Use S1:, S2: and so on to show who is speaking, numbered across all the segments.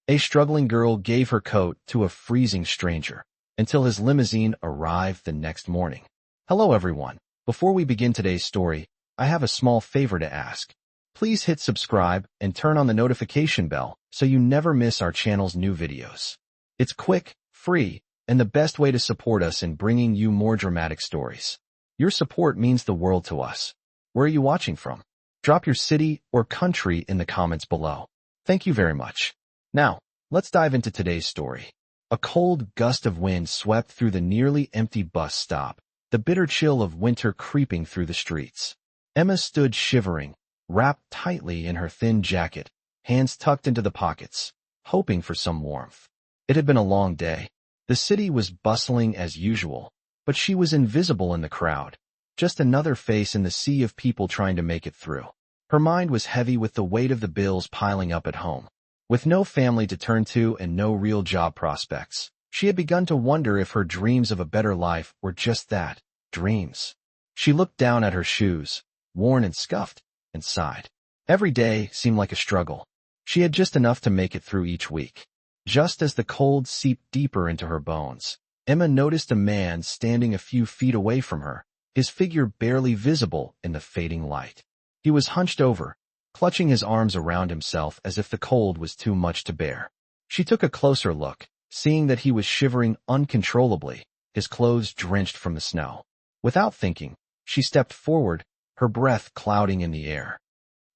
S1: A struggling girl gave her coat to a freezing stranger until his limousine arrived the next morning. Hello everyone. Before we begin today's story, I have a small favor to ask. Please hit subscribe and turn on the notification bell so you never miss our channel's new videos. It's quick, free, and the best way to support us in bringing you more dramatic stories. Your support means the world to us. Where are you watching from? Drop your city or country in the comments below. Thank you very much. Now, let's dive into today's story. A cold gust of wind swept through the nearly empty bus stop, the bitter chill of winter creeping through the streets. Emma stood shivering, wrapped tightly in her thin jacket, hands tucked into the pockets, hoping for some warmth. It had been a long day. The city was bustling as usual, but she was invisible in the crowd, just another face in the sea of people trying to make it through. Her mind was heavy with the weight of the bills piling up at home. With no family to turn to and no real job prospects, she had begun to wonder if her dreams of a better life were just that, dreams. She looked down at her shoes, worn and scuffed, and sighed. Every day seemed like a struggle. She had just enough to make it through each week. Just as the cold seeped deeper into her bones, Emma noticed a man standing a few feet away from her, his figure barely visible in the fading light. He was hunched over, clutching his arms around himself as if the cold was too much to bear. She took a closer look, seeing that he was shivering uncontrollably, his clothes drenched from the snow. Without thinking, she stepped forward, her breath clouding in the air.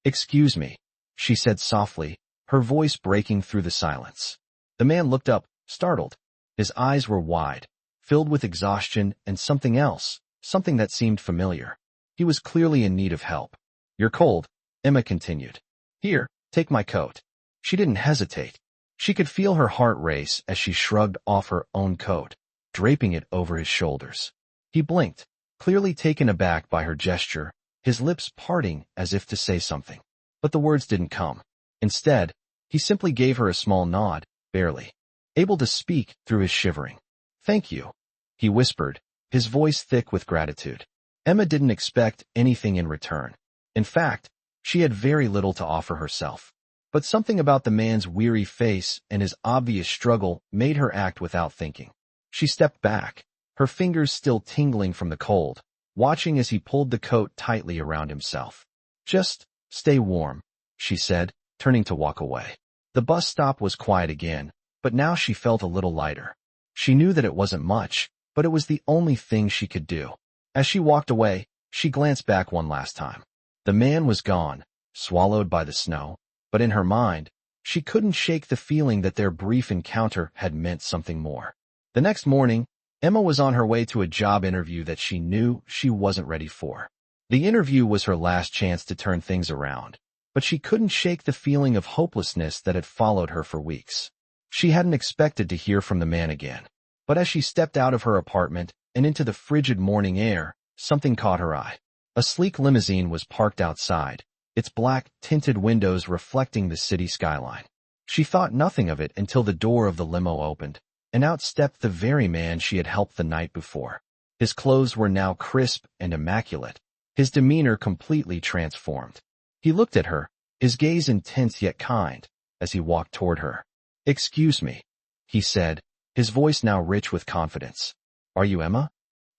S1: "Excuse me," she said softly, her voice breaking through the silence. The man looked up, startled. His eyes were wide, filled with exhaustion and something else, something that seemed familiar. He was clearly in need of help. "You're cold," Emma continued. "Here, take my coat." She didn't hesitate. She could feel her heart race as she shrugged off her own coat, draping it over his shoulders. He blinked, clearly taken aback by her gesture, his lips parting as if to say something. But the words didn't come. Instead, he simply gave her a small nod, barely able to speak through his shivering. "Thank you," he whispered, his voice thick with gratitude. Emma didn't expect anything in return. In fact, she had very little to offer herself. But something about the man's weary face and his obvious struggle made her act without thinking. She stepped back, her fingers still tingling from the cold, watching as he pulled the coat tightly around himself. "Just stay warm," she said, turning to walk away. The bus stop was quiet again, but now she felt a little lighter. She knew that it wasn't much, but it was the only thing she could do. As she walked away, she glanced back one last time. The man was gone, swallowed by the snow, but in her mind, she couldn't shake the feeling that their brief encounter had meant something more. The next morning, Emma was on her way to a job interview that she knew she wasn't ready for. The interview was her last chance to turn things around, but she couldn't shake the feeling of hopelessness that had followed her for weeks. She hadn't expected to hear from the man again, but as she stepped out of her apartment and into the frigid morning air, something caught her eye. A sleek limousine was parked outside, its black, tinted windows reflecting the city skyline. She thought nothing of it until the door of the limo opened, and out stepped the very man she had helped the night before. His clothes were now crisp and immaculate, his demeanor completely transformed. He looked at her, his gaze intense yet kind, as he walked toward her. "Excuse me," he said, his voice now rich with confidence. "Are you Emma?"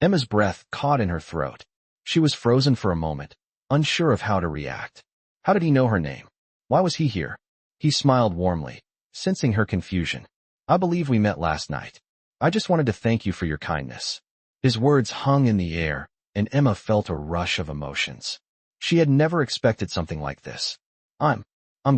S1: Emma's breath caught in her throat. She was frozen for a moment, unsure of how to react. How did he know her name? Why was he here? He smiled warmly, sensing her confusion. "I believe we met last night. I just wanted to thank you for your kindness." His words hung in the air, and Emma felt a rush of emotions. She had never expected something like this. I'm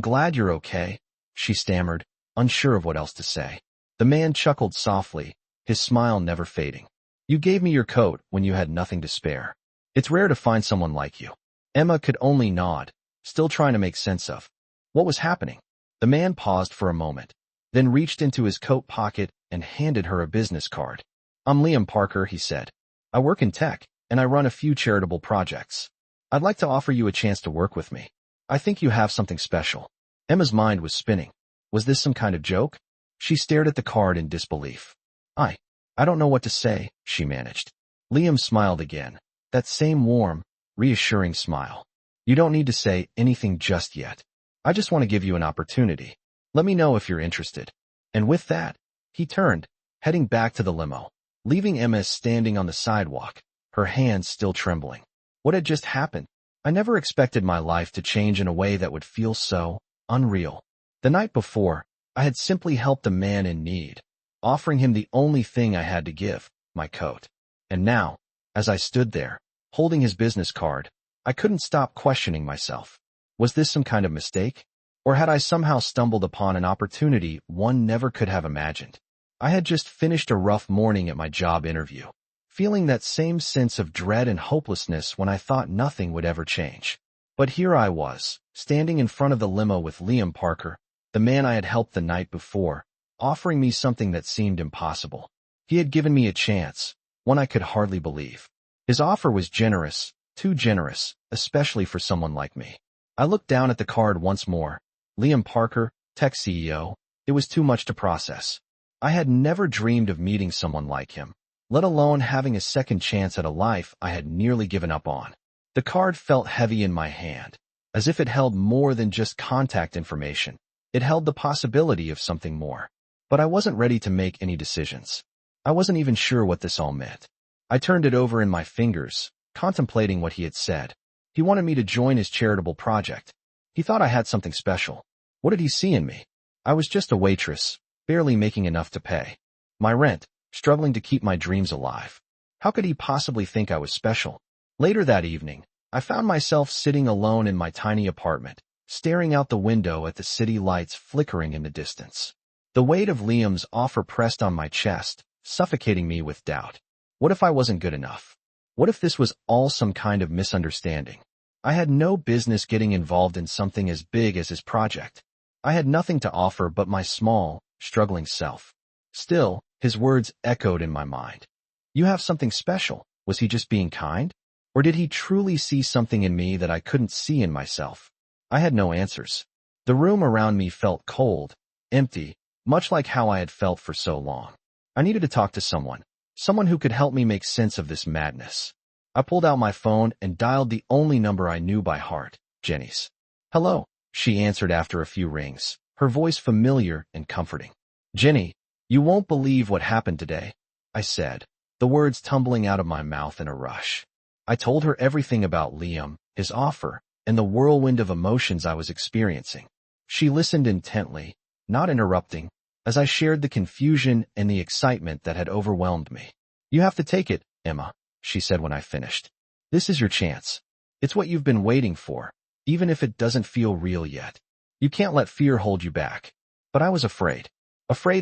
S1: glad you're okay," she stammered, unsure of what else to say. The man chuckled softly, his smile never fading. "You gave me your coat when you had nothing to spare. It's rare to find someone like you." Emma could only nod, still trying to make sense of what was happening. The man paused for a moment, then reached into his coat pocket and handed her a business card. "I'm Liam Parker," he said. "I work in tech, and I run a few charitable projects. I'd like to offer you a chance to work with me. I think you have something special." Emma's mind was spinning. Was this some kind of joke? She stared at the card in disbelief. I don't know what to say," she managed. Liam smiled again, that same warm, reassuring smile. "You don't need to say anything just yet. I just want to give you an opportunity. Let me know if you're interested. And with that, he turned, heading back to the limo, leaving Emma standing on the sidewalk, her hands still trembling. What had just happened? I never expected my life to change in a way that would feel so unreal. The night before, I had simply helped a man in need, offering him the only thing I had to give, my coat. And now, as I stood there, holding his business card, I couldn't stop questioning myself. Was this some kind of mistake? Or had I somehow stumbled upon an opportunity one never could have imagined? I had just finished a rough morning at my job interview, feeling that same sense of dread and hopelessness when I thought nothing would ever change. But here I was, standing in front of the limo with Liam Parker, the man I had helped the night before, offering me something that seemed impossible. He had given me a chance, one I could hardly believe. His offer was generous, too generous, especially for someone like me. I looked down at the card once more. Liam Parker, tech CEO. It was too much to process. I had never dreamed of meeting someone like him, let alone having a second chance at a life I had nearly given up on. The card felt heavy in my hand, as if it held more than just contact information. It held the possibility of something more. But I wasn't ready to make any decisions. I wasn't even sure what this all meant. I turned it over in my fingers, contemplating what he had said. He wanted me to join his charitable project. He thought I had something special. What did he see in me? I was just a waitress, barely making enough to pay my rent, struggling to keep my dreams alive. How could he possibly think I was special? Later that evening, I found myself sitting alone in my tiny apartment, staring out the window at the city lights flickering in the distance. The weight of Liam's offer pressed on my chest, suffocating me with doubt. What if I wasn't good enough? What if this was all some kind of misunderstanding? I had no business getting involved in something as big as his project. I had nothing to offer but my small, struggling self. Still, his words echoed in my mind. You have something special. Was he just being kind? Or did he truly see something in me that I couldn't see in myself? I had no answers. The room around me felt cold, empty, much like how I had felt for so long. I needed to talk to someone who could help me make sense of this madness. I pulled out my phone and dialed the only number I knew by heart, Jenny's. Hello, she answered after a few rings, her voice familiar and comforting. Jenny, you won't believe what happened today, I said, the words tumbling out of my mouth in a rush. I told her everything about Liam, his offer, and the whirlwind of emotions I was experiencing. She listened intently, not interrupting, as I shared the confusion and the excitement that had overwhelmed me. You have to take it, Emma, she said when I finished. This is your chance. It's what you've been waiting for, even if it doesn't feel real yet. You can't let fear hold you back. But I was afraid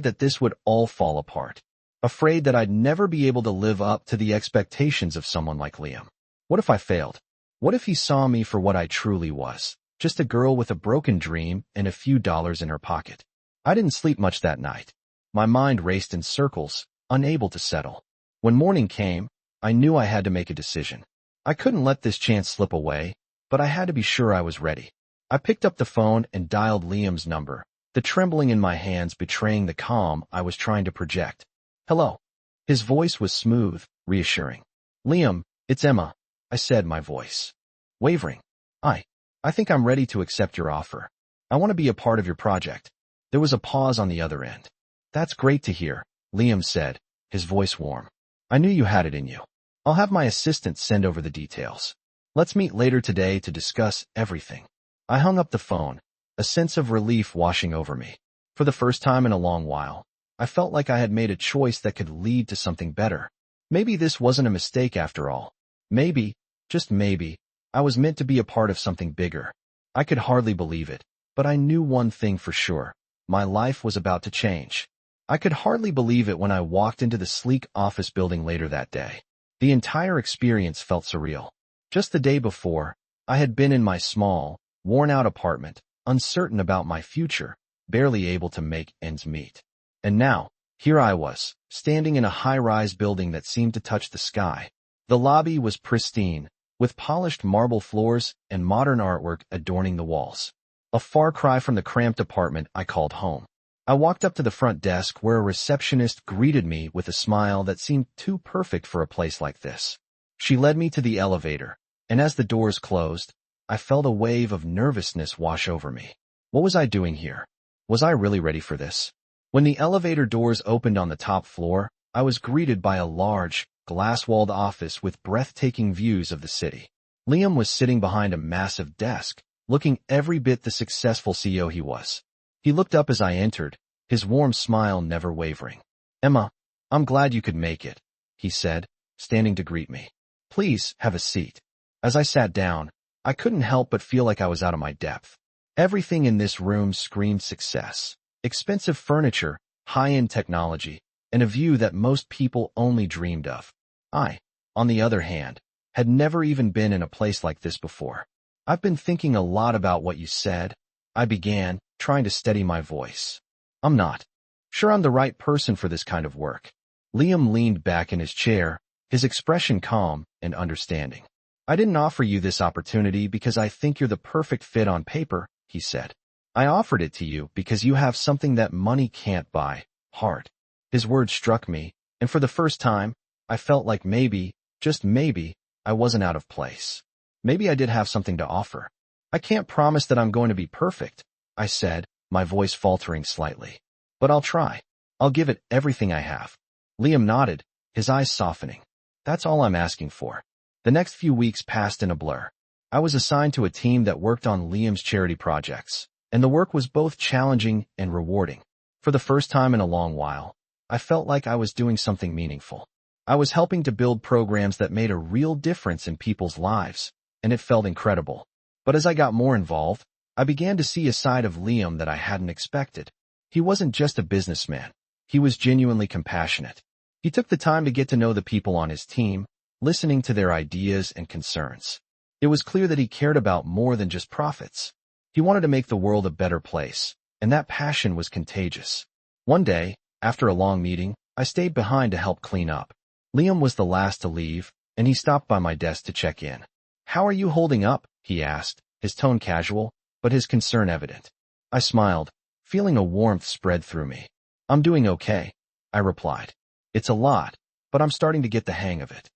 S1: that this would all fall apart, afraid that I'd never be able to live up to the expectations of someone like Liam. What if I failed? What if he saw me for what I truly was, just a girl with a broken dream and a few dollars in her pocket? I didn't sleep much that night. My mind raced in circles, unable to settle. When morning came, I knew I had to make a decision. I couldn't let this chance slip away, but I had to be sure I was ready. I picked up the phone and dialed Liam's number, the trembling in my hands betraying the calm I was trying to project. Hello. His voice was smooth, reassuring. Liam, it's Emma, I said, my voice wavering. I think I'm ready to accept your offer. I want to be a part of your project. There was a pause on the other end. That's great to hear, Liam said, his voice warm. I knew you had it in you. I'll have my assistant send over the details. Let's meet later today to discuss everything. I hung up the phone, a sense of relief washing over me. For the first time in a long while, I felt like I had made a choice that could lead to something better. Maybe this wasn't a mistake after all. Maybe, just maybe, I was meant to be a part of something bigger. I could hardly believe it, but I knew one thing for sure. My life was about to change. I could hardly believe it when I walked into the sleek office building later that day. The entire experience felt surreal. Just the day before, I had been in my small, worn-out apartment, uncertain about my future, barely able to make ends meet. And now, here I was, standing in a high-rise building that seemed to touch the sky. The lobby was pristine, with polished marble floors and modern artwork adorning the walls. A far cry from the cramped apartment I called home. I walked up to the front desk where a receptionist greeted me with a smile that seemed too perfect for a place like this. She led me to the elevator, and as the doors closed, I felt a wave of nervousness wash over me. What was I doing here? Was I really ready for this? When the elevator doors opened on the top floor, I was greeted by a large, glass-walled office with breathtaking views of the city. Liam was sitting behind a massive desk, looking every bit the successful CEO he was. He looked up as I entered, his warm smile never wavering. "Emma, I'm glad you could make it," he said, standing to greet me. "Please, have a seat." As I sat down, I couldn't help but feel like I was out of my depth. Everything in this room screamed success. Expensive furniture, high-end technology, and a view that most people only dreamed of. I, on the other hand, had never even been in a place like this before. "I've been thinking a lot about what you said," I began, trying to steady my voice. "I'm not sure I'm the right person for this kind of work." Liam leaned back in his chair, his expression calm and understanding. "I didn't offer you this opportunity because I think you're the perfect fit on paper," he said. "I offered it to you because you have something that money can't buy, heart." His words struck me, and for the first time, I felt like maybe, just maybe, I wasn't out of place. Maybe I did have something to offer. "I can't promise that I'm going to be perfect," I said, my voice faltering slightly. "But I'll try. I'll give it everything I have." Liam nodded, his eyes softening. "That's all I'm asking for." The next few weeks passed in a blur. I was assigned to a team that worked on Liam's charity projects, and the work was both challenging and rewarding. For the first time in a long while, I felt like I was doing something meaningful. I was helping to build programs that made a real difference in people's lives, and it felt incredible. But as I got more involved, I began to see a side of Liam that I hadn't expected. He wasn't just a businessman. He was genuinely compassionate. He took the time to get to know the people on his team, listening to their ideas and concerns. It was clear that he cared about more than just profits. He wanted to make the world a better place, and that passion was contagious. One day, after a long meeting, I stayed behind to help clean up. Liam was the last to leave, and he stopped by my desk to check in. "How are you holding up?" he asked, his tone casual, but his concern evident. I smiled, feeling a warmth spread through me. "I'm doing okay," I replied. "It's a lot, but I'm starting to get the hang of it."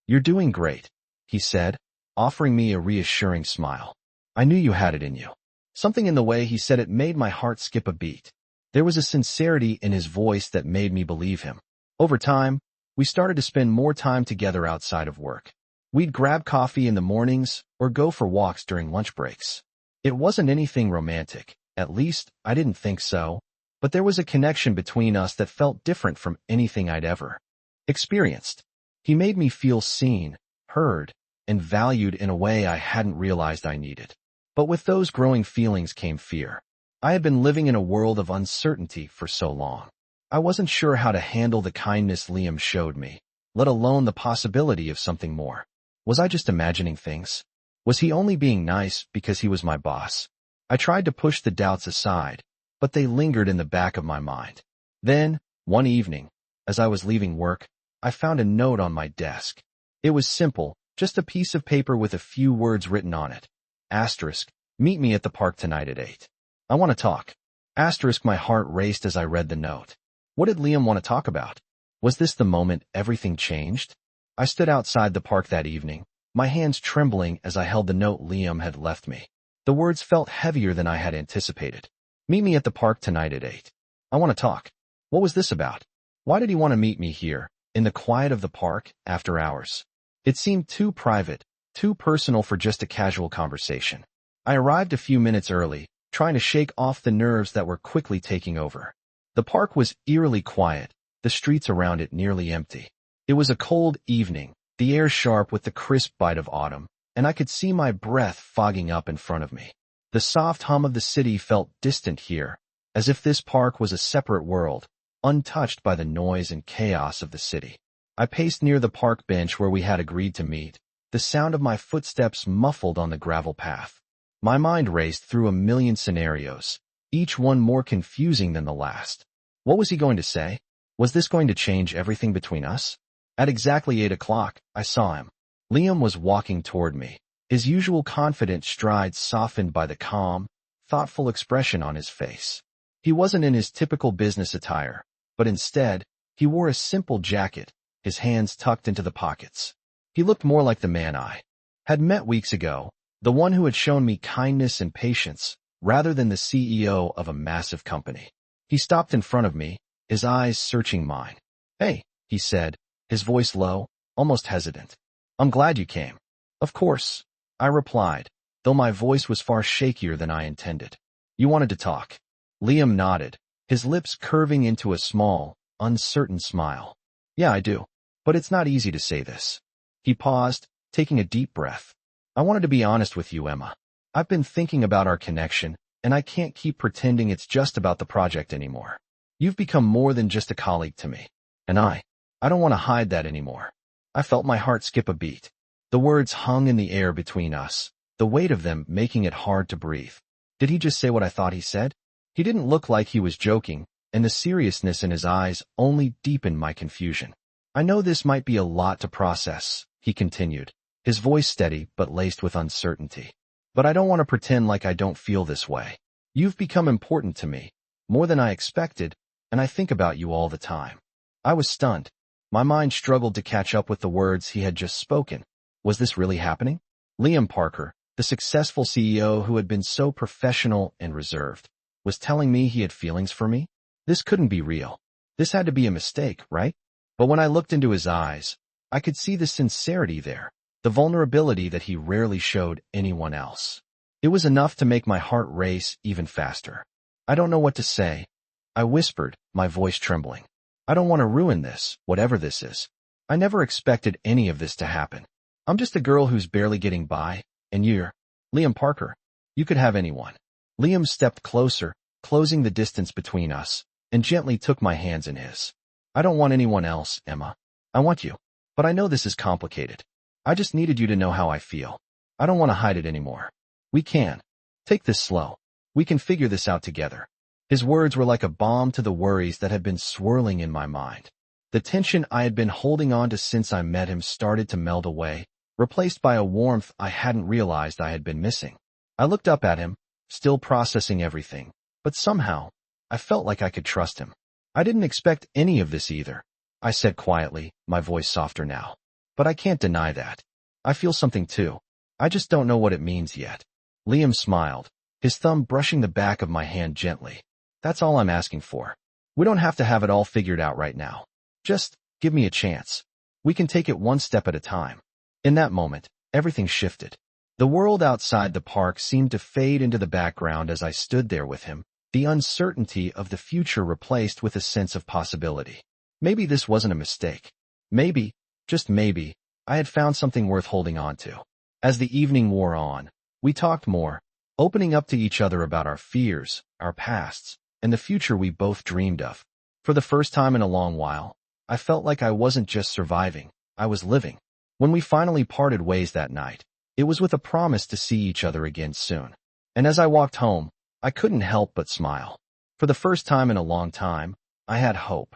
S1: "You're doing great," he said, offering me a reassuring smile. I knew you had it in you. Something in the way he said it made my heart skip a beat. There was a sincerity in his voice that made me believe him. Over time, we started to spend more time together outside of work. We'd grab coffee in the mornings or go for walks during lunch breaks. It wasn't anything romantic, at least I didn't think so, but there was a connection between us that felt different from anything I'd ever experienced. He made me feel seen, heard, and valued in a way I hadn't realized I needed. But with those growing feelings came fear. I had been living in a world of uncertainty for so long. I wasn't sure how to handle the kindness Liam showed me, let alone the possibility of something more. Was I just imagining things? Was he only being nice because he was my boss? I tried to push the doubts aside, but they lingered in the back of my mind. Then, one evening, as I was leaving work, I found a note on my desk. It was simple, just a piece of paper with a few words written on it. Asterisk, meet me at the park tonight at 8. I want to talk. Asterisk, my heart raced as I read the note. What did Liam want to talk about? Was this the moment everything changed? I stood outside the park that evening, my hands trembling as I held the note Liam had left me. The words felt heavier than I had anticipated. Meet me at the park tonight at 8. I want to talk. What was this about? Why did he want to meet me here, in the quiet of the park, after hours? It seemed too private, too personal for just a casual conversation. I arrived a few minutes early, trying to shake off the nerves that were quickly taking over. The park was eerily quiet, the streets around it nearly empty. It was a cold evening, the air sharp with the crisp bite of autumn, and I could see my breath fogging up in front of me. The soft hum of the city felt distant here, as if this park was a separate world, untouched by the noise and chaos of the city. I paced near the park bench where we had agreed to meet, the sound of my footsteps muffled on the gravel path. My mind raced through a million scenarios, each one more confusing than the last. What was he going to say? Was this going to change everything between us? At exactly 8 o'clock, I saw him. Liam was walking toward me, his usual confident stride softened by the calm, thoughtful expression on his face. He wasn't in his typical business attire, but instead, he wore a simple jacket, his hands tucked into the pockets. He looked more like the man I had met weeks ago, the one who had shown me kindness and patience, rather than the CEO of a massive company. He stopped in front of me, his eyes searching mine. "Hey," he said, his voice low, almost hesitant. "I'm glad you came." "Of course," I replied, though my voice was far shakier than I intended. "You wanted to talk." Liam nodded, his lips curving into a small, uncertain smile. "Yeah, I do. But it's not easy to say this." He paused, taking a deep breath. "I wanted to be honest with you, Emma. I've been thinking about our connection, and I can't keep pretending it's just about the project anymore. You've become more than just a colleague to me. And I don't want to hide that anymore." I felt my heart skip a beat. The words hung in the air between us, the weight of them making it hard to breathe. Did he just say what I thought he said? He didn't look like he was joking, and the seriousness in his eyes only deepened my confusion. "I know this might be a lot to process," he continued, his voice steady but laced with uncertainty. "But I don't want to pretend like I don't feel this way. You've become important to me, more than I expected, and I think about you all the time." I was stunned. My mind struggled to catch up with the words he had just spoken. Was this really happening? Liam Parker, the successful CEO who had been so professional and reserved, was telling me he had feelings for me? This couldn't be real. This had to be a mistake, right? But when I looked into his eyes, I could see the sincerity there, the vulnerability that he rarely showed anyone else. It was enough to make my heart race even faster. "I don't know what to say," I whispered, my voice trembling. "I don't want to ruin this, whatever this is. I never expected any of this to happen. I'm just a girl who's barely getting by, and you're Liam Parker. You could have anyone." Liam stepped closer, closing the distance between us, and gently took my hands in his. "I don't want anyone else, Emma. I want you. But I know this is complicated. I just needed you to know how I feel. I don't want to hide it anymore. We can. Take this slow. We can figure this out together." His words were like a balm to the worries that had been swirling in my mind. The tension I had been holding on to since I met him started to melt away, replaced by a warmth I hadn't realized I had been missing. I looked up at him, still processing everything, but somehow, I felt like I could trust him. "I didn't expect any of this either," I said quietly, my voice softer now. "But I can't deny that. I feel something too. I just don't know what it means yet." Liam smiled, his thumb brushing the back of my hand gently. "That's all I'm asking for. We don't have to have it all figured out right now. Just give me a chance. We can take it one step at a time." In that moment, everything shifted. The world outside the park seemed to fade into the background as I stood there with him, the uncertainty of the future replaced with a sense of possibility. Maybe this wasn't a mistake. Maybe, just maybe, I had found something worth holding on to. As the evening wore on, we talked more, opening up to each other about our fears, our pasts, and the future we both dreamed of. For the first time in a long while, I felt like I wasn't just surviving, I was living. When we finally parted ways that night, it was with a promise to see each other again soon. And as I walked home, I couldn't help but smile. For the first time in a long time, I had hope.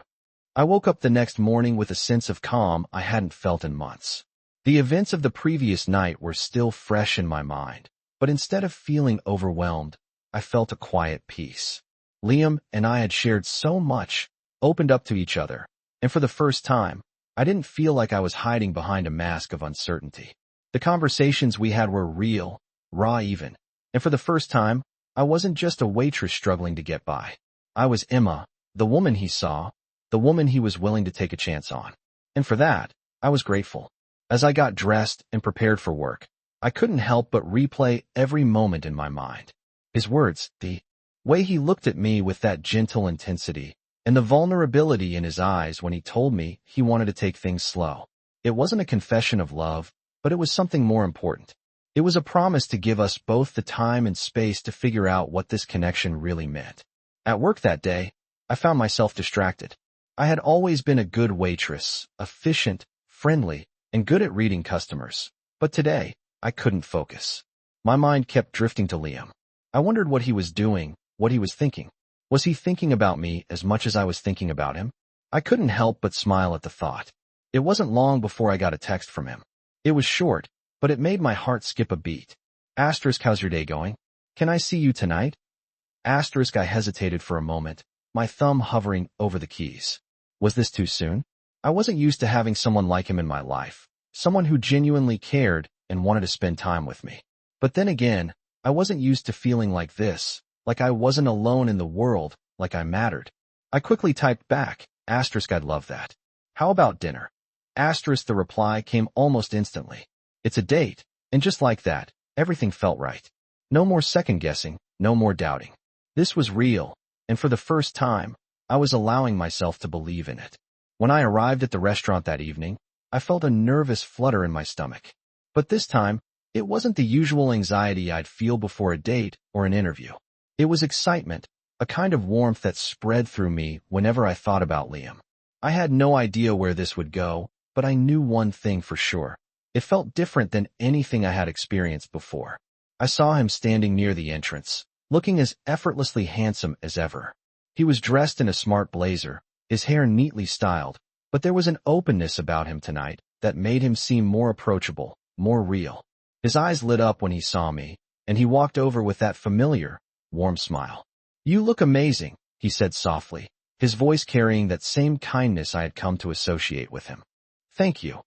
S1: I woke up the next morning with a sense of calm I hadn't felt in months. The events of the previous night were still fresh in my mind, but instead of feeling overwhelmed, I felt a quiet peace. Liam and I had shared so much, opened up to each other, and for the first time, I didn't feel like I was hiding behind a mask of uncertainty. The conversations we had were real, raw even, and for the first time, I wasn't just a waitress struggling to get by. I was Emma, the woman he saw, the woman he was willing to take a chance on. And for that, I was grateful. As I got dressed and prepared for work, I couldn't help but replay every moment in my mind. His words, the way he looked at me with that gentle intensity, and the vulnerability in his eyes when he told me he wanted to take things slow. It wasn't a confession of love, but it was something more important. It was a promise to give us both the time and space to figure out what this connection really meant. At work that day, I found myself distracted. I had always been a good waitress, efficient, friendly, and good at reading customers. But today, I couldn't focus. My mind kept drifting to Liam. I wondered what he was doing, what he was thinking. Was he thinking about me as much as I was thinking about him? I couldn't help but smile at the thought. It wasn't long before I got a text from him. It was short, but it made my heart skip a beat. Asterisk, how's your day going? Can I see you tonight? Asterisk, I hesitated for a moment, my thumb hovering over the keys. Was this too soon? I wasn't used to having someone like him in my life, someone who genuinely cared and wanted to spend time with me. But then again, I wasn't used to feeling like this, like I wasn't alone in the world, like I mattered. I quickly typed back, asterisk I'd love that. How about dinner? Asterisk the reply came almost instantly. It's a date, and just like that, everything felt right. No more second guessing, no more doubting. This was real, and for the first time, I was allowing myself to believe in it. When I arrived at the restaurant that evening, I felt a nervous flutter in my stomach. But this time, it wasn't the usual anxiety I'd feel before a date or an interview. It was excitement, a kind of warmth that spread through me whenever I thought about Liam. I had no idea where this would go, but I knew one thing for sure. It felt different than anything I had experienced before. I saw him standing near the entrance, looking as effortlessly handsome as ever. He was dressed in a smart blazer, his hair neatly styled, but there was an openness about him tonight that made him seem more approachable, more real. His eyes lit up when he saw me, and he walked over with that familiar, warm smile. "You look amazing," he said softly, his voice carrying that same kindness I had come to associate with him. "Thank you,"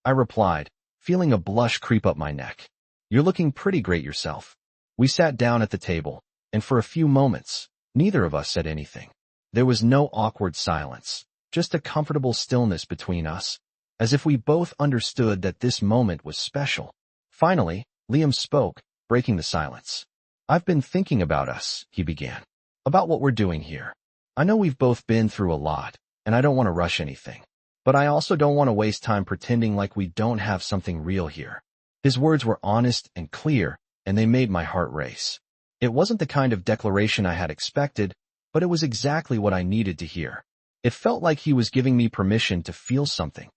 S1: I replied, feeling a blush creep up my neck. "You're looking pretty great yourself." We sat down at the table, and for a few moments, neither of us said anything. There was no awkward silence, just a comfortable stillness between us, as if we both understood that this moment was special. Finally, Liam spoke, breaking the silence. "I've been thinking about us," he began. "About what we're doing here. I know we've both been through a lot, and I don't want to rush anything. But I also don't want to waste time pretending like we don't have something real here." His words were honest and clear, and they made my heart race. It wasn't the kind of declaration I had expected, but it was exactly what I needed to hear. It felt like he was giving me permission to feel something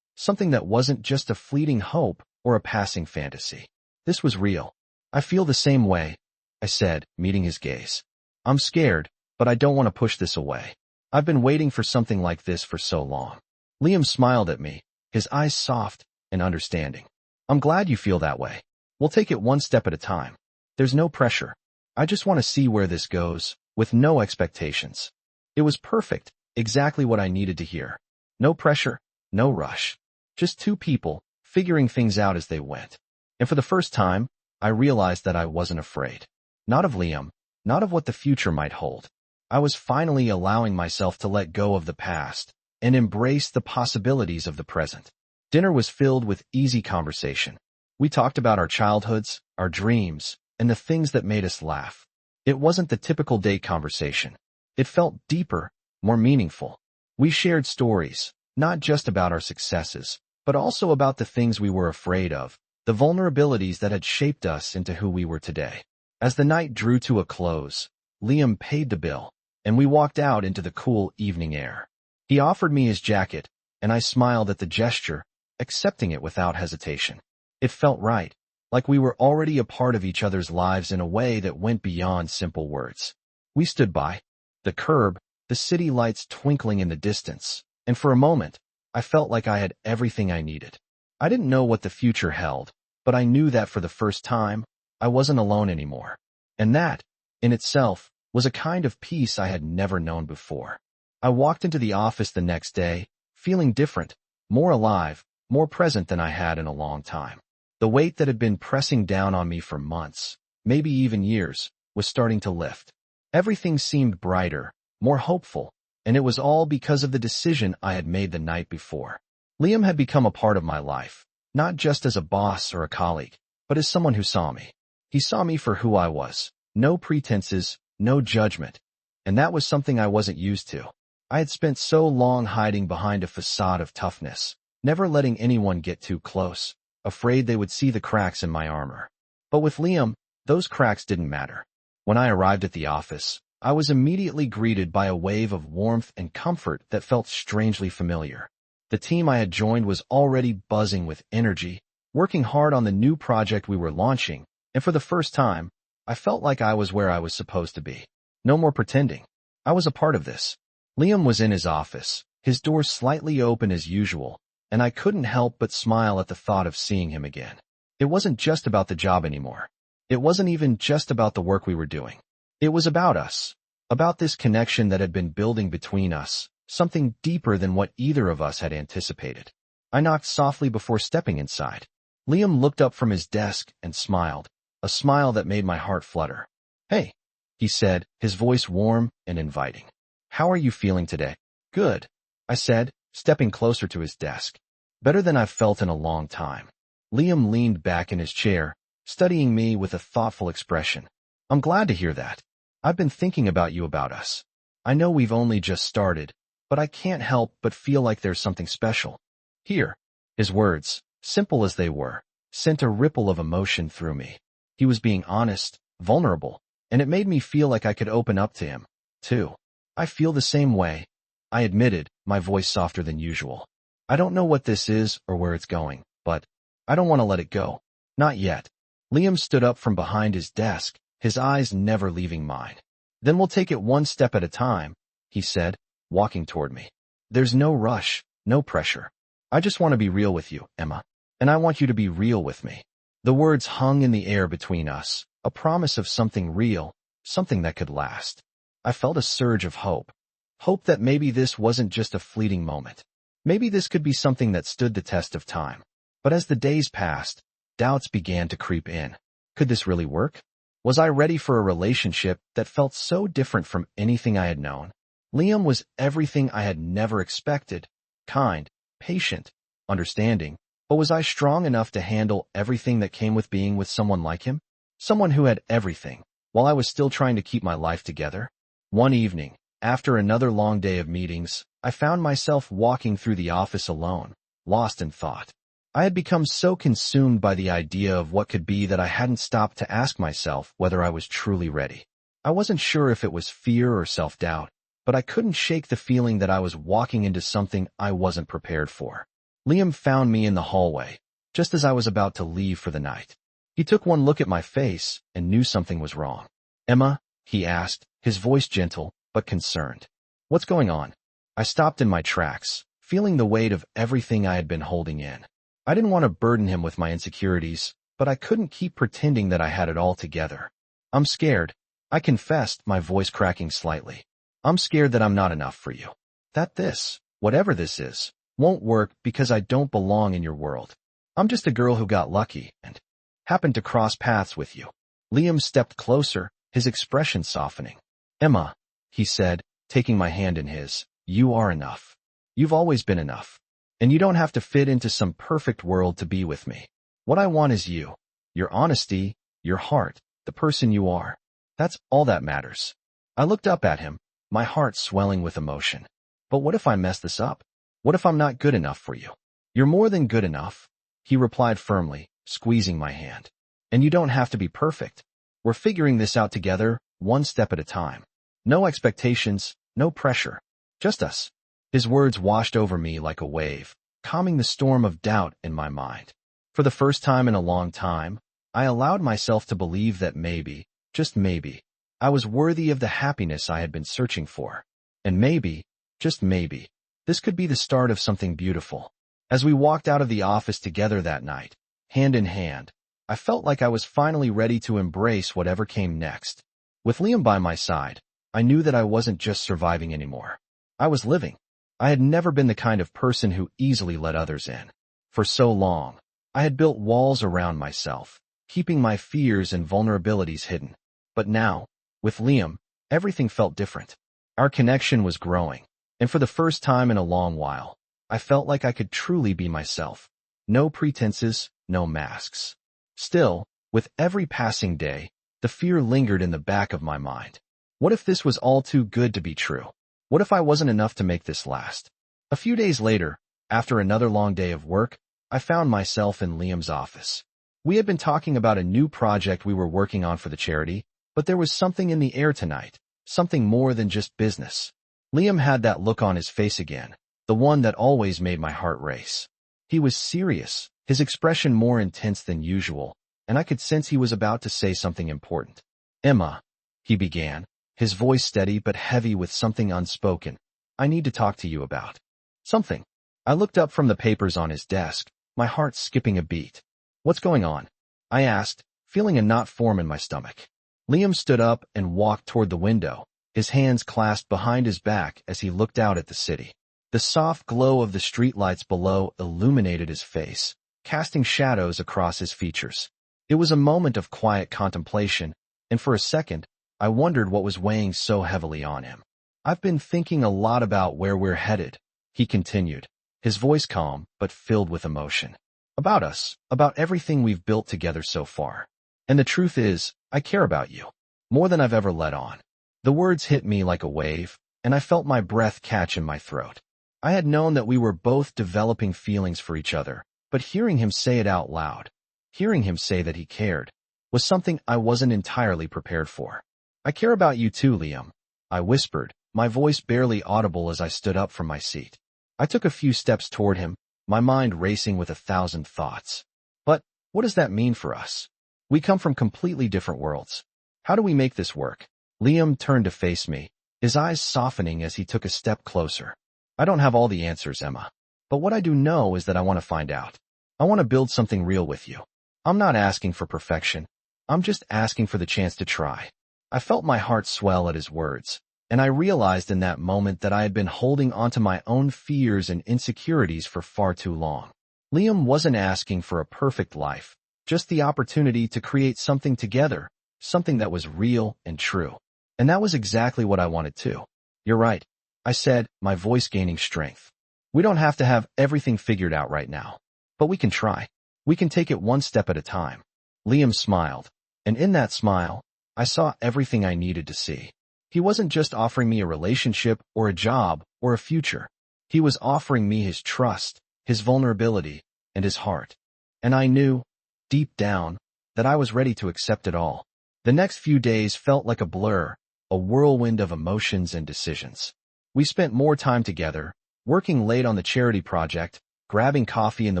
S1: that wasn't just a fleeting hope or a passing fantasy. This was real. "I feel the same way," I said, meeting his gaze. "I'm scared, but I don't want to push this away. I've been waiting for something like this for so long." Liam smiled at me, his eyes soft and understanding. "I'm glad you feel that way. We'll take it one step at a time. There's no pressure. I just want to see where this goes, with no expectations." It was perfect, exactly what I needed to hear. No pressure, no rush. Just two people, figuring things out as they went. And for the first time, I realized that I wasn't afraid. Not of Liam, not of what the future might hold. I was finally allowing myself to let go of the past and embrace the possibilities of the present. Dinner was filled with easy conversation. We talked about our childhoods, our dreams, and the things that made us laugh. It wasn't the typical date conversation. It felt deeper, more meaningful. We shared stories, not just about our successes, but also about the things we were afraid of, the vulnerabilities that had shaped us into who we were today. As the night drew to a close, Liam paid the bill, and we walked out into the cool evening air. He offered me his jacket, and I smiled at the gesture, accepting it without hesitation. It felt right, like we were already a part of each other's lives in a way that went beyond simple words. We stood by the curb, the city lights twinkling in the distance, and for a moment, I felt like I had everything I needed. I didn't know what the future held, but I knew that for the first time, I wasn't alone anymore. And that, in itself, was a kind of peace I had never known before. I walked into the office the next day, feeling different, more alive, more present than I had in a long time. The weight that had been pressing down on me for months, maybe even years, was starting to lift. Everything seemed brighter, more hopeful, and it was all because of the decision I had made the night before. Liam had become a part of my life, not just as a boss or a colleague, but as someone who saw me. He saw me for who I was, no pretenses, no judgment, and that was something I wasn't used to. I had spent so long hiding behind a facade of toughness, never letting anyone get too close, afraid they would see the cracks in my armor. But with Liam, those cracks didn't matter. When I arrived at the office, I was immediately greeted by a wave of warmth and comfort that felt strangely familiar. The team I had joined was already buzzing with energy, working hard on the new project we were launching, and for the first time, I felt like I was where I was supposed to be. No more pretending. I was a part of this. Liam was in his office, his door slightly open as usual, and I couldn't help but smile at the thought of seeing him again. It wasn't just about the job anymore. It wasn't even just about the work we were doing. It was about us, about this connection that had been building between us, something deeper than what either of us had anticipated. I knocked softly before stepping inside. Liam looked up from his desk and smiled, a smile that made my heart flutter. "Hey," he said, his voice warm and inviting. "How are you feeling today?" "Good," I said, stepping closer to his desk. "Better than I've felt in a long time." Liam leaned back in his chair, studying me with a thoughtful expression. "I'm glad to hear that. I've been thinking about you, about us. I know we've only just started, but I can't help but feel like there's something special here." His words, simple as they were, sent a ripple of emotion through me. He was being honest, vulnerable, and it made me feel like I could open up to him, too. "I feel the same way," I admitted, my voice softer than usual. "I don't know what this is or where it's going, but I don't want to let it go. Not yet." Liam stood up from behind his desk, his eyes never leaving mine. "Then we'll take it one step at a time," he said, walking toward me. "There's no rush, no pressure. I just want to be real with you, Emma. And I want you to be real with me." The words hung in the air between us, a promise of something real, something that could last. I felt a surge of hope. Hope that maybe this wasn't just a fleeting moment. Maybe this could be something that stood the test of time. But as the days passed, doubts began to creep in. Could this really work? Was I ready for a relationship that felt so different from anything I had known? Liam was everything I had never expected. Kind, patient, understanding. But was I strong enough to handle everything that came with being with someone like him? Someone who had everything, while I was still trying to keep my life together? One evening, after another long day of meetings, I found myself walking through the office alone, lost in thought. I had become so consumed by the idea of what could be that I hadn't stopped to ask myself whether I was truly ready. I wasn't sure if it was fear or self-doubt, but I couldn't shake the feeling that I was walking into something I wasn't prepared for. Liam found me in the hallway, just as I was about to leave for the night. He took one look at my face and knew something was wrong. "Emma?" he asked, his voice gentle but concerned. "What's going on?" I stopped in my tracks, feeling the weight of everything I had been holding in. I didn't want to burden him with my insecurities, but I couldn't keep pretending that I had it all together. "I'm scared," I confessed, my voice cracking slightly. "I'm scared that I'm not enough for you. That this, whatever this is, won't work because I don't belong in your world. I'm just a girl who got lucky and happened to cross paths with you." Liam stepped closer, his expression softening. "Emma," he said, taking my hand in his, "you are enough. You've always been enough. And you don't have to fit into some perfect world to be with me. What I want is you. Your honesty, your heart, the person you are. That's all that matters." I looked up at him, my heart swelling with emotion. "But what if I mess this up? What if I'm not good enough for you?" "You're more than good enough," he replied firmly, squeezing my hand. "And you don't have to be perfect. We're figuring this out together, one step at a time. No expectations, no pressure. Just us." His words washed over me like a wave, calming the storm of doubt in my mind. For the first time in a long time, I allowed myself to believe that maybe, just maybe, I was worthy of the happiness I had been searching for. And maybe, just maybe, this could be the start of something beautiful. As we walked out of the office together that night, hand in hand, I felt like I was finally ready to embrace whatever came next. With Liam by my side, I knew that I wasn't just surviving anymore. I was living. I had never been the kind of person who easily let others in. For so long, I had built walls around myself, keeping my fears and vulnerabilities hidden. But now, with Liam, everything felt different. Our connection was growing, and for the first time in a long while, I felt like I could truly be myself. No pretenses, no masks. Still, with every passing day, the fear lingered in the back of my mind. What if this was all too good to be true? What if I wasn't enough to make this last? A few days later, after another long day of work, I found myself in Liam's office. We had been talking about a new project we were working on for the charity, but there was something in the air tonight, something more than just business. Liam had that look on his face again, the one that always made my heart race. He was serious, his expression more intense than usual, and I could sense he was about to say something important. "Emma," he began, his voice steady but heavy with something unspoken, "I need to talk to you about something." I looked up from the papers on his desk, my heart skipping a beat. "What's going on?" I asked, feeling a knot form in my stomach. Liam stood up and walked toward the window, his hands clasped behind his back as he looked out at the city. The soft glow of the streetlights below illuminated his face, casting shadows across his features. It was a moment of quiet contemplation, and for a second, I wondered what was weighing so heavily on him. "I've been thinking a lot about where we're headed," he continued, his voice calm but filled with emotion. "About us, about everything we've built together so far. And the truth is, I care about you, more than I've ever let on." The words hit me like a wave, and I felt my breath catch in my throat. I had known that we were both developing feelings for each other, but hearing him say it out loud, hearing him say that he cared, was something I wasn't entirely prepared for. "I care about you too, Liam," I whispered, my voice barely audible as I stood up from my seat. I took a few steps toward him, my mind racing with 1,000 thoughts. "But what does that mean for us? We come from completely different worlds. How do we make this work?" Liam turned to face me, his eyes softening as he took a step closer. "I don't have all the answers, Emma. But what I do know is that I want to find out. I want to build something real with you. I'm not asking for perfection. I'm just asking for the chance to try." I felt my heart swell at his words, and I realized in that moment that I had been holding onto my own fears and insecurities for far too long. Liam wasn't asking for a perfect life, just the opportunity to create something together, something that was real and true. And that was exactly what I wanted too. "You're right," I said, my voice gaining strength. "We don't have to have everything figured out right now. But we can try. We can take it one step at a time." Liam smiled, and in that smile, I saw everything I needed to see. He wasn't just offering me a relationship or a job or a future. He was offering me his trust, his vulnerability, and his heart. And I knew, deep down, that I was ready to accept it all. The next few days felt like a blur, a whirlwind of emotions and decisions. We spent more time together, working late on the charity project, grabbing coffee in the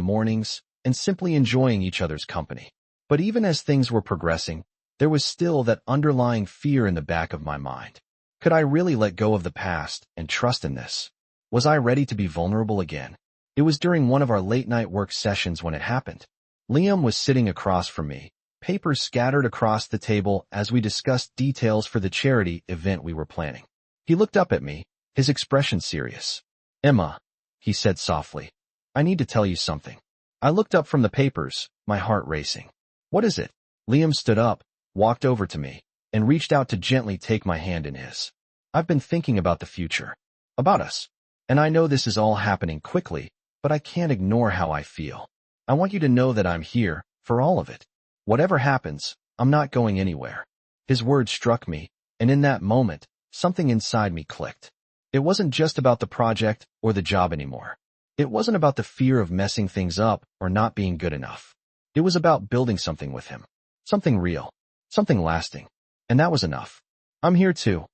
S1: mornings, and simply enjoying each other's company. But even as things were progressing, there was still that underlying fear in the back of my mind. Could I really let go of the past and trust in this? Was I ready to be vulnerable again? It was during one of our late-night work sessions when it happened. Liam was sitting across from me, papers scattered across the table as we discussed details for the charity event we were planning. He looked up at me, his expression serious. "Emma," he said softly, "I need to tell you something." I looked up from the papers, my heart racing. "What is it?" Liam stood up, walked over to me, and reached out to gently take my hand in his. "I've been thinking about the future, about us. And I know this is all happening quickly, but I can't ignore how I feel. I want you to know that I'm here, for all of it. Whatever happens, I'm not going anywhere." His words struck me, and in that moment, something inside me clicked. It wasn't just about the project or the job anymore. It wasn't about the fear of messing things up or not being good enough. It was about building something with him. Something real. Something lasting. And that was enough. "I'm here too,"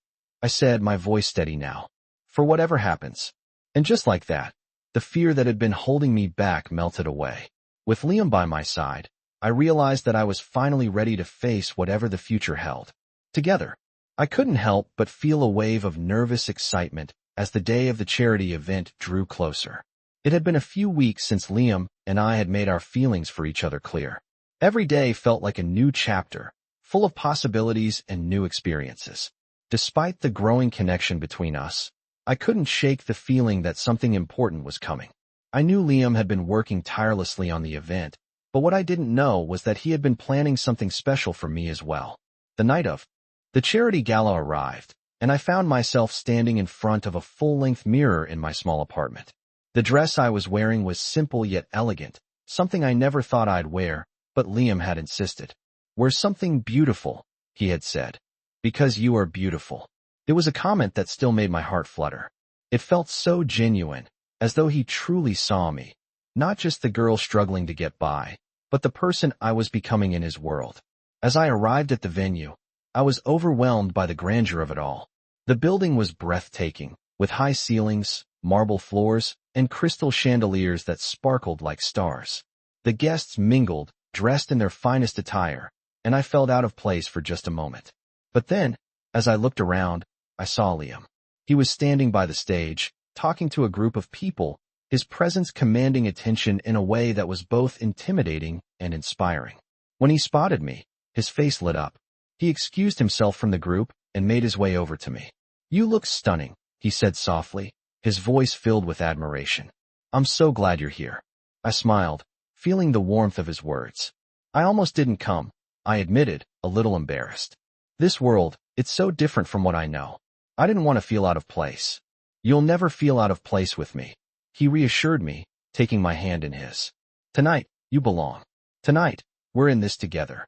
S1: I said, my voice steady now. "For whatever happens." And just like that, the fear that had been holding me back melted away. With Liam by my side, I realized that I was finally ready to face whatever the future held. Together, I couldn't help but feel a wave of nervous excitement as the day of the charity event drew closer. It had been a few weeks since Liam and I had made our feelings for each other clear. Every day felt like a new chapter, full of possibilities and new experiences. Despite the growing connection between us, I couldn't shake the feeling that something important was coming. I knew Liam had been working tirelessly on the event, but what I didn't know was that he had been planning something special for me as well. The night of the charity gala arrived, and I found myself standing in front of a full-length mirror in my small apartment. The dress I was wearing was simple yet elegant, something I never thought I'd wear, but Liam had insisted. "Wear something beautiful," he had said. "Because you are beautiful." It was a comment that still made my heart flutter. It felt so genuine, as though he truly saw me, not just the girl struggling to get by, but the person I was becoming in his world. As I arrived at the venue, I was overwhelmed by the grandeur of it all. The building was breathtaking, with high ceilings, marble floors, and crystal chandeliers that sparkled like stars. The guests mingled, dressed in their finest attire, and I felt out of place for just a moment. But then, as I looked around, I saw Liam. He was standing by the stage, talking to a group of people, his presence commanding attention in a way that was both intimidating and inspiring. When he spotted me, his face lit up. He excused himself from the group and made his way over to me. "You look stunning," he said softly, his voice filled with admiration. "I'm so glad you're here." I smiled, feeling the warmth of his words. I almost didn't come, I admitted, a little embarrassed. This world, it's so different from what I know. I didn't want to feel out of place. You'll never feel out of place with me, he reassured me, taking my hand in his. Tonight, you belong. Tonight, we're in this together.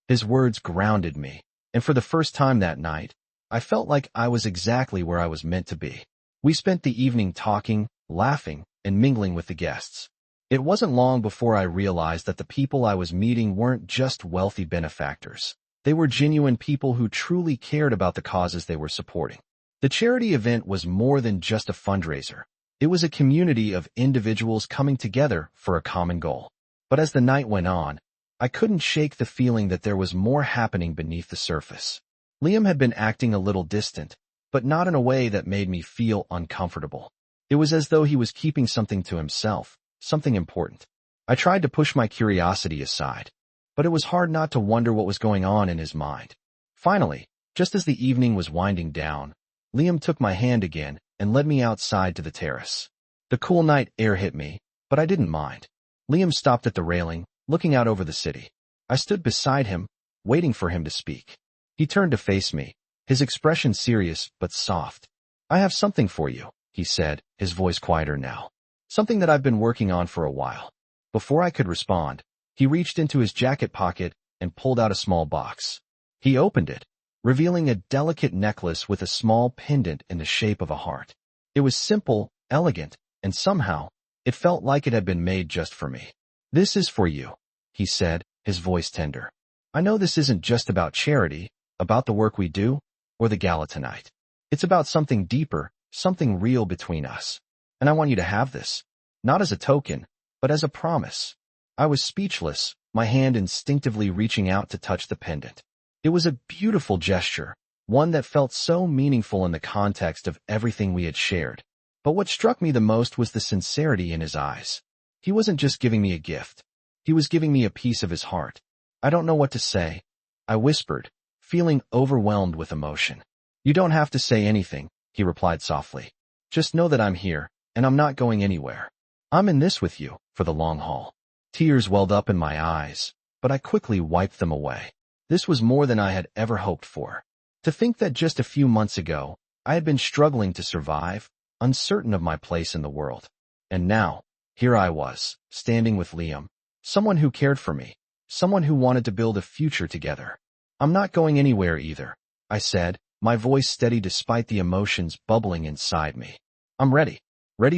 S1: His words grounded me, and for the first time that night, I felt like I was exactly where I was meant to be. We spent the evening talking, laughing, and mingling with the guests. It wasn't long before I realized that the people I was meeting weren't just wealthy benefactors. They were genuine people who truly cared about the causes they were supporting. The charity event was more than just a fundraiser. It was a community of individuals coming together for a common goal. But as the night went on, I couldn't shake the feeling that there was more happening beneath the surface. Liam had been acting a little distant, but not in a way that made me feel uncomfortable. It was as though he was keeping something to himself, something important. I tried to push my curiosity aside, but it was hard not to wonder what was going on in his mind. Finally, just as the evening was winding down, Liam took my hand again and led me outside to the terrace. The cool night air hit me, but I didn't mind. Liam stopped at the railing, looking out over the city. I stood beside him, waiting for him to speak. He turned to face me, his expression serious but soft. I have something for you, he said, his voice quieter now. Something that I've been working on for a while. Before I could respond, he reached into his jacket pocket and pulled out a small box. He opened it, revealing a delicate necklace with a small pendant in the shape of a heart. It was simple, elegant, and somehow, it felt like it had been made just for me. This is for you, he said, his voice tender. I know this isn't just about charity, about the work we do, or the gala tonight. It's about something deeper, something real between us. And I want you to have this, not as a token, but as a promise. I was speechless, my hand instinctively reaching out to touch the pendant. It was a beautiful gesture, one that felt so meaningful in the context of everything we had shared. But what struck me the most was the sincerity in his eyes. He wasn't just giving me a gift. He was giving me a piece of his heart. I don't know what to say, I whispered, feeling overwhelmed with emotion. You don't have to say anything, he replied softly. Just know that I'm here, and I'm not going anywhere. I'm in this with you, for the long haul. Tears welled up in my eyes, but I quickly wiped them away. This was more than I had ever hoped for. To think that just a few months ago, I had been struggling to survive, uncertain of my place in the world. And now, here I was, standing with Liam, someone who cared for me, someone who wanted to build a future together. I'm not going anywhere either, I said, my voice steady despite the emotions bubbling inside me. I'm ready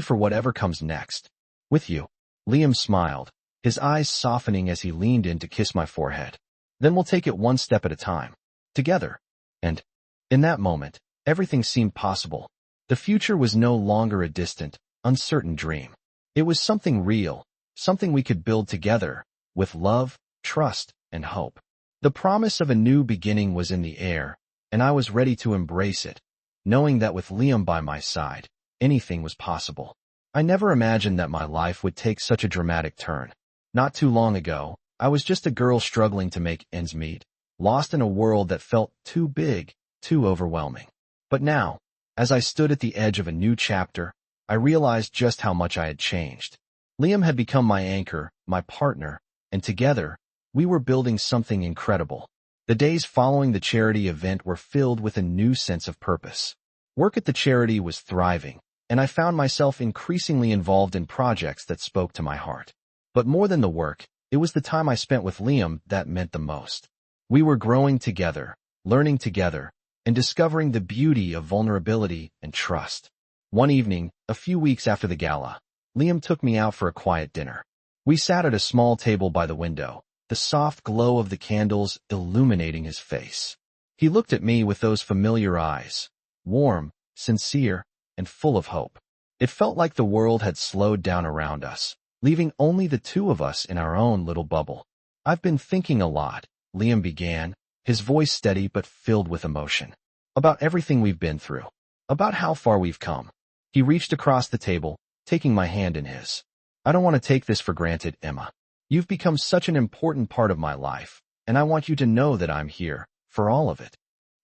S1: for whatever comes next. With you. Liam smiled, his eyes softening as he leaned in to kiss my forehead. Then we'll take it one step at a time. Together. And, in that moment, everything seemed possible. The future was no longer a distant, uncertain dream. It was something real, something we could build together, with love, trust, and hope. The promise of a new beginning was in the air, and I was ready to embrace it, knowing that with Liam by my side, anything was possible. I never imagined that my life would take such a dramatic turn. Not too long ago, I was just a girl struggling to make ends meet, lost in a world that felt too big, too overwhelming. But now, as I stood at the edge of a new chapter, I realized just how much I had changed. Liam had become my anchor, my partner, and together, we were building something incredible. The days following the charity event were filled with a new sense of purpose. Work at the charity was thriving, and I found myself increasingly involved in projects that spoke to my heart. But more than the work, it was the time I spent with Liam that meant the most. We were growing together, learning together, and discovering the beauty of vulnerability and trust. One evening, a few weeks after the gala, Liam took me out for a quiet dinner. We sat at a small table by the window, the soft glow of the candles illuminating his face. He looked at me with those familiar eyes, warm, sincere, and full of hope. It felt like the world had slowed down around us, leaving only the two of us in our own little bubble. I've been thinking a lot, Liam began, his voice steady but filled with emotion. About everything we've been through. About how far we've come. He reached across the table, taking my hand in his. I don't want to take this for granted, Emma. You've become such an important part of my life, and I want you to know that I'm here, for all of it.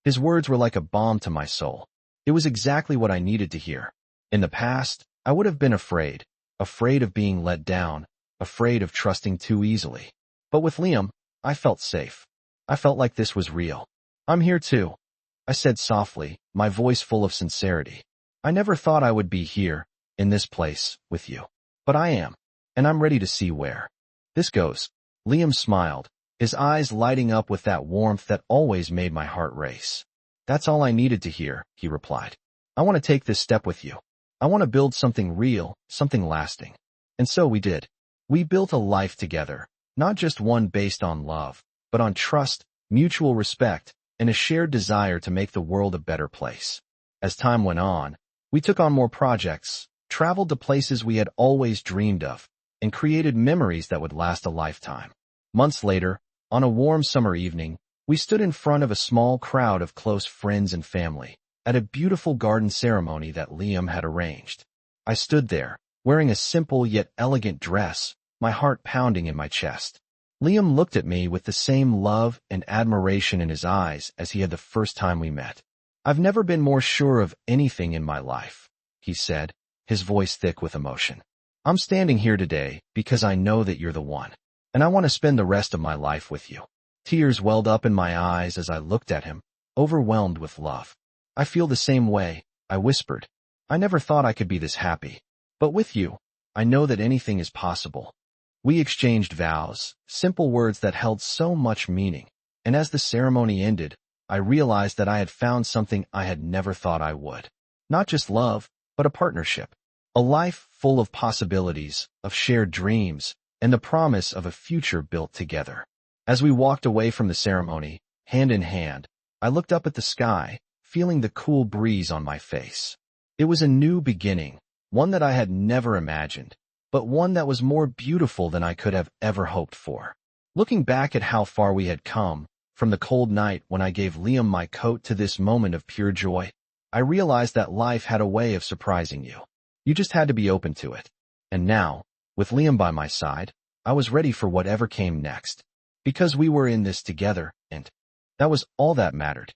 S1: His words were like a balm to my soul. It was exactly what I needed to hear. In the past, I would have been afraid of being let down, afraid of trusting too easily. But with Liam, I felt safe. I felt like this was real. I'm here too, I said softly, my voice full of sincerity. I never thought I would be here, in this place, with you. But I am. And I'm ready to see where this goes. Liam smiled, his eyes lighting up with that warmth that always made my heart race. That's all I needed to hear, he replied. I want to take this step with you. I want to build something real, something lasting. And so we did. We built a life together, not just one based on love, but on trust, mutual respect, and a shared desire to make the world a better place. As time went on, we took on more projects, traveled to places we had always dreamed of, and created memories that would last a lifetime. Months later, on a warm summer evening, we stood in front of a small crowd of close friends and family at a beautiful garden ceremony that Liam had arranged. I stood there, wearing a simple yet elegant dress, my heart pounding in my chest. Liam looked at me with the same love and admiration in his eyes as he had the first time we met. I've never been more sure of anything in my life, he said, his voice thick with emotion. I'm standing here today because I know that you're the one, and I want to spend the rest of my life with you. Tears welled up in my eyes as I looked at him, overwhelmed with love. I feel the same way, I whispered. I never thought I could be this happy. But with you, I know that anything is possible. We exchanged vows, simple words that held so much meaning, and as the ceremony ended, I realized that I had found something I had never thought I would. Not just love, but a partnership. A life full of possibilities, of shared dreams, and the promise of a future built together. As we walked away from the ceremony, hand in hand, I looked up at the sky, feeling the cool breeze on my face. It was a new beginning, one that I had never imagined, but one that was more beautiful than I could have ever hoped for. Looking back at how far we had come, from the cold night when I gave Liam my coat to this moment of pure joy, I realized that life had a way of surprising you. You just had to be open to it. And now, with Liam by my side, I was ready for whatever came next. Because we were in this together, and that was all that mattered.